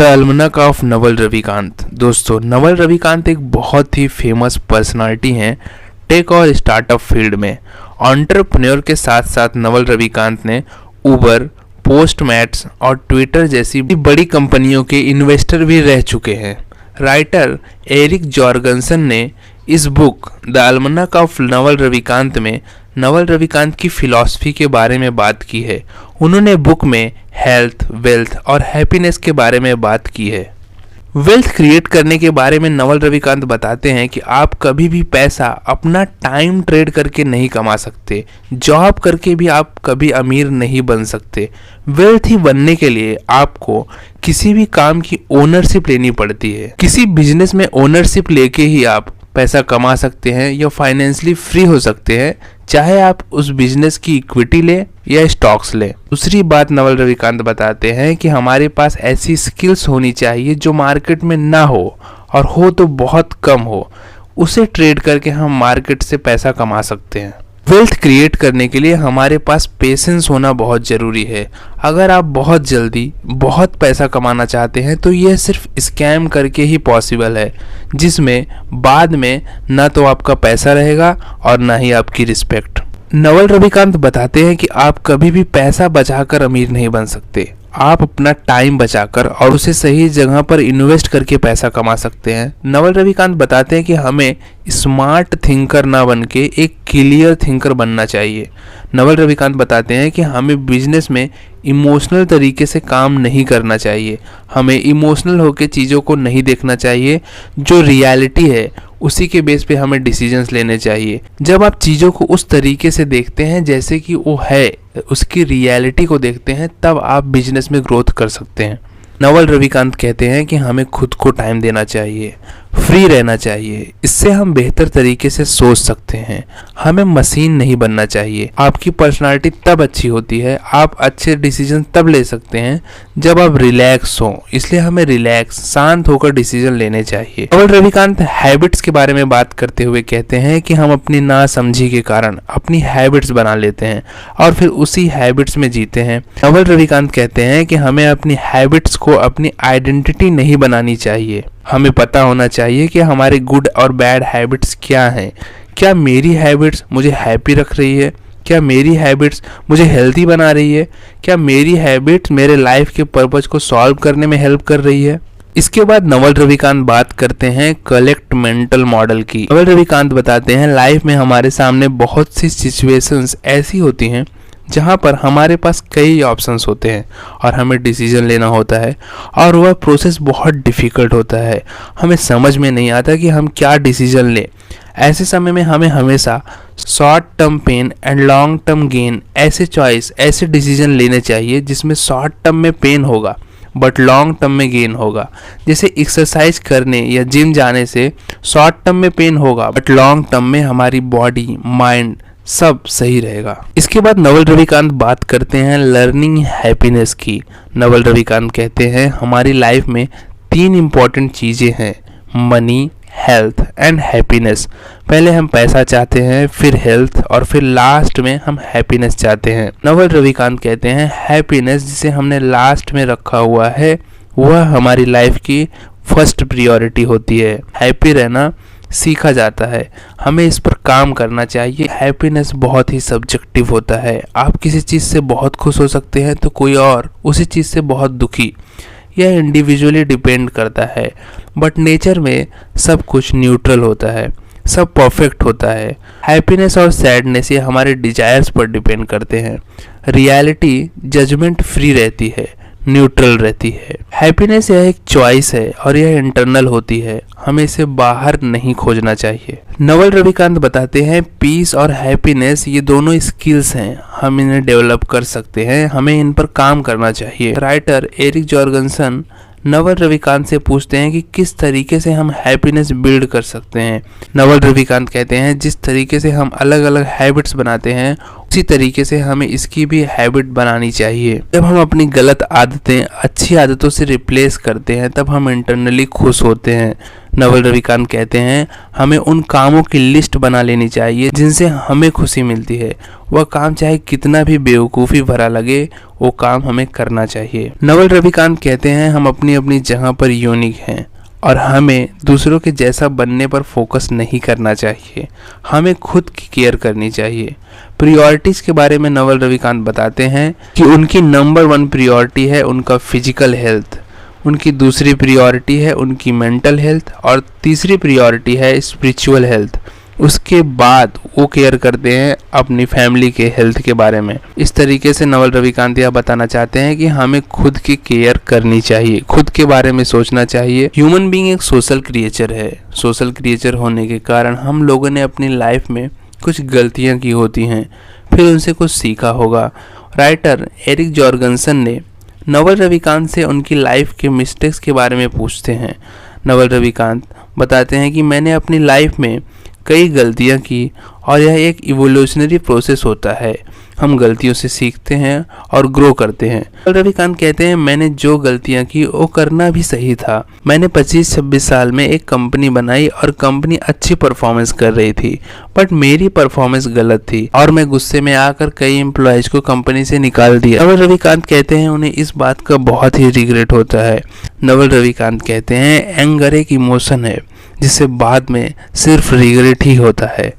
The almanac of Naval Ravikant. दोस्तों, नवल रविकांत एक बहुत ही फेमस पर्सनालिटी हैं टेक और स्टार्टअप फील्ड में। एंटरप्रेन्योर के साथ साथ नवल रविकांत ने उबर, पोस्टमैट्स और ट्विटर जैसी बड़ी कंपनियों के इन्वेस्टर भी रह चुके हैं। राइटर एरिक जॉर्गनसन ने इस book the almanac of Naval Ravikant में नवल रविकांत की फिलॉसफी के बारे में बात की है। उन्होंने बुक में हेल्थ, वेल्थ और हैप्पीनेस के बारे में बात की है। वेल्थ क्रिएट करने के बारे में नवल रविकांत बताते हैं कि आप कभी भी पैसा अपना टाइम ट्रेड करके नहीं कमा सकते। जॉब करके भी आप कभी अमीर नहीं बन सकते। वेल्थ ही बनने के लिए आपको किसी भी काम की ओनरशिप लेनी पड़ती है। किसी बिजनेस में ओनरशिप लेके ही आप पैसा कमा सकते हैं या फाइनेंशियली फ्री हो सकते हैं, चाहे आप उस बिजनेस की इक्विटी लें या स्टॉक्स लें। दूसरी बात नवल रविकांत बताते हैं कि हमारे पास ऐसी स्किल्स होनी चाहिए जो मार्केट में ना हो, और हो तो बहुत कम हो। उसे ट्रेड करके हम मार्केट से पैसा कमा सकते हैं। वेल्थ क्रिएट करने के लिए हमारे पास पेशेंस होना बहुत ज़रूरी है। अगर आप बहुत जल्दी बहुत पैसा कमाना चाहते हैं तो यह सिर्फ स्कैम करके ही पॉसिबल है, जिसमें बाद में ना तो आपका पैसा रहेगा और ना ही आपकी रिस्पेक्ट। नवल रविकांत बताते हैं कि आप कभी भी पैसा बचाकर अमीर नहीं बन सकते। आप अपना टाइम बचाकर और उसे सही जगह पर इन्वेस्ट करके पैसा कमा सकते हैं। नवल रविकांत बताते हैं कि हमें स्मार्ट थिंकर ना बन के एक क्लियर थिंकर बनना चाहिए। नवल रविकांत बताते हैं कि हमें बिजनेस में इमोशनल तरीके से काम नहीं करना चाहिए। हमें इमोशनल होकर चीज़ों को नहीं देखना चाहिए। जो रियलिटी है उसी के बेस पे हमें डिसीजंस लेने चाहिए। जब आप चीज़ों को उस तरीके से देखते हैं जैसे कि वो है, उसकी रियलिटी को देखते हैं, तब आप बिजनेस में ग्रोथ कर सकते हैं। नवल रविकांत कहते हैं कि हमें खुद को टाइम देना चाहिए, फ्री रहना चाहिए। इससे हम बेहतर तरीके से सोच सकते हैं। हमें मशीन नहीं बनना चाहिए। आपकी पर्सनालिटी तब अच्छी होती है, आप अच्छे डिसीजन तब ले सकते हैं जब आप रिलैक्स हो। इसलिए हमें रिलैक्स, शांत होकर डिसीजन लेने चाहिए। नवल रविकांत हैबिट्स के बारे में बात करते हुए कहते हैं कि हम अपनी नासमझी के कारण अपनी हैबिट्स बना लेते हैं और फिर उसी हैबिट्स में जीते हैं। नवल रविकांत कहते हैं कि हमें अपनी हैबिट्स को अपनी आइडेंटिटी नहीं बनानी चाहिए। हमें पता होना चाहिए कि हमारे गुड और बैड हैबिट्स क्या हैं। क्या मेरी हैबिट्स मुझे हैप्पी रख रही है? क्या मेरी हैबिट्स मुझे हेल्दी बना रही है? क्या मेरी हैबिट्स मेरे लाइफ के पर्पस को सॉल्व करने में हेल्प कर रही है? इसके बाद नवल रविकांत बात करते हैं कलेक्ट मेंटल मॉडल की। नवल रविकांत बताते हैं लाइफ में हमारे सामने बहुत सी सिचुएशंस ऐसी होती हैं जहाँ पर हमारे पास कई ऑप्शंस होते हैं और हमें डिसीजन लेना होता है, और वह प्रोसेस बहुत डिफ़िकल्ट होता है। हमें समझ में नहीं आता कि हम क्या डिसीजन लें। ऐसे समय में हमें हमेशा short term pain and long term gain ऐसे डिसीजन लेने चाहिए जिसमें शॉर्ट टर्म में पेन होगा बट लॉन्ग टर्म में गेन होगा। जैसे एक्सरसाइज करने या जिम जाने से शॉर्ट टर्म में पेन होगा बट लॉन्ग टर्म में हमारी बॉडी, माइंड सब सही रहेगा। इसके बाद नवल रविकांत बात करते हैं लर्निंग हैप्पीनेस की। नवल रविकांत कहते हैं हमारी लाइफ में 3 इम्पॉर्टेंट चीज़ें हैं, मनी, हेल्थ एंड हैप्पीनेस। पहले हम पैसा चाहते हैं, फिर हेल्थ, और फिर लास्ट में हम हैप्पीनेस चाहते हैं। नवल रविकांत कहते हैं हैप्पीनेस जिसे हमने लास्ट में रखा हुआ है वह हमारी लाइफ की फर्स्ट प्रायोरिटी होती है। हैप्पी रहना सीखा जाता है, हमें इस पर काम करना चाहिए। हैप्पीनेस बहुत ही सब्जेक्टिव होता है। आप किसी चीज़ से बहुत खुश हो सकते हैं तो कोई और उसी चीज़ से बहुत दुखी। यह इंडिविजुअली डिपेंड करता है, बट नेचर में सब कुछ न्यूट्रल होता है, सब परफेक्ट होता है। हैप्पीनेस और सैडनेस ये हमारे डिजायर्स पर डिपेंड करते हैं। रियलिटी जजमेंट फ्री रहती है, न्यूट्रल रहती है। हैप्पीनेस यह एक चॉइस है और यह इंटरनल होती है, हमें इसे बाहर नहीं खोजना चाहिए। नवल रविकांत बताते हैं पीस और हैप्पीनेस ये दोनों स्किल्स हैं, हम इन्हें डेवलप कर सकते हैं, हमें इन पर काम करना चाहिए। राइटर एरिक जॉर्गनसन नवल रविकांत से पूछते हैं कि किस तरीके से हम हैप्पीनेस बिल्ड कर सकते हैं। नवल रविकांत कहते हैं जिस तरीके से हम अलग अलग हैबिट्स बनाते हैं उसी तरीके से हमें इसकी भी हैबिट बनानी चाहिए। जब हम अपनी गलत आदतें अच्छी आदतों से रिप्लेस करते हैं तब हम इंटरनली खुश होते हैं। नवल रविकांत कहते हैं हमें उन कामों की लिस्ट बना लेनी चाहिए जिनसे हमें खुशी मिलती है। वह काम चाहे कितना भी बेवकूफ़ी भरा लगे, वो काम हमें करना चाहिए। नवल रविकांत कहते हैं हम अपनी अपनी जगह पर यूनिक हैं और हमें दूसरों के जैसा बनने पर फोकस नहीं करना चाहिए। हमें खुद की केयर करनी चाहिए। प्रियोरिटीज़ के बारे में नवल रविकांत बताते हैं कि उनकी नंबर 1 प्रियोरिटी है उनका फिजिकल हेल्थ, उनकी दूसरी प्रियोरिटी है उनकी मेंटल हेल्थ और तीसरी प्रियोरिटी है स्पिरिचुअल हेल्थ। उसके बाद वो केयर करते हैं अपनी फैमिली के हेल्थ के बारे में। इस तरीके से नवल रविकांत यह बताना चाहते हैं कि हमें खुद की केयर करनी चाहिए, खुद के बारे में सोचना चाहिए। ह्यूमन बीइंग एक सोशल क्रिएचर है। सोशल क्रिएचर होने के कारण हम लोगों ने अपनी लाइफ में कुछ गलतियां की होती हैं, फिर उनसे कुछ सीखा होगा। राइटर एरिक जॉर्गनसन ने नवल रविकांत से उनकी लाइफ के मिस्टेक्स के बारे में पूछते हैं। नवल रविकांत बताते हैं कि मैंने अपनी लाइफ में कई गलतियां की और यह एक इवोल्यूशनरी प्रोसेस होता है। हम गलतियों से सीखते हैं और ग्रो करते हैं। नवल रविकांत कहते हैं मैंने जो गलतियां की वो करना भी सही था। मैंने 25-26 साल में एक कंपनी बनाई और कंपनी अच्छी परफॉर्मेंस कर रही थी, बट मेरी परफॉर्मेंस गलत थी और मैं गुस्से में आकर कई एम्प्लॉयज को कंपनी से निकाल दिया। नवल रविकांत कहते हैं उन्हें इस बात का बहुत ही रिग्रेट होता है। नवल रविकांत कहते हैं एंगर एक इमोशन है जिससे बाद में सिर्फ रिग्रेट ही होता है।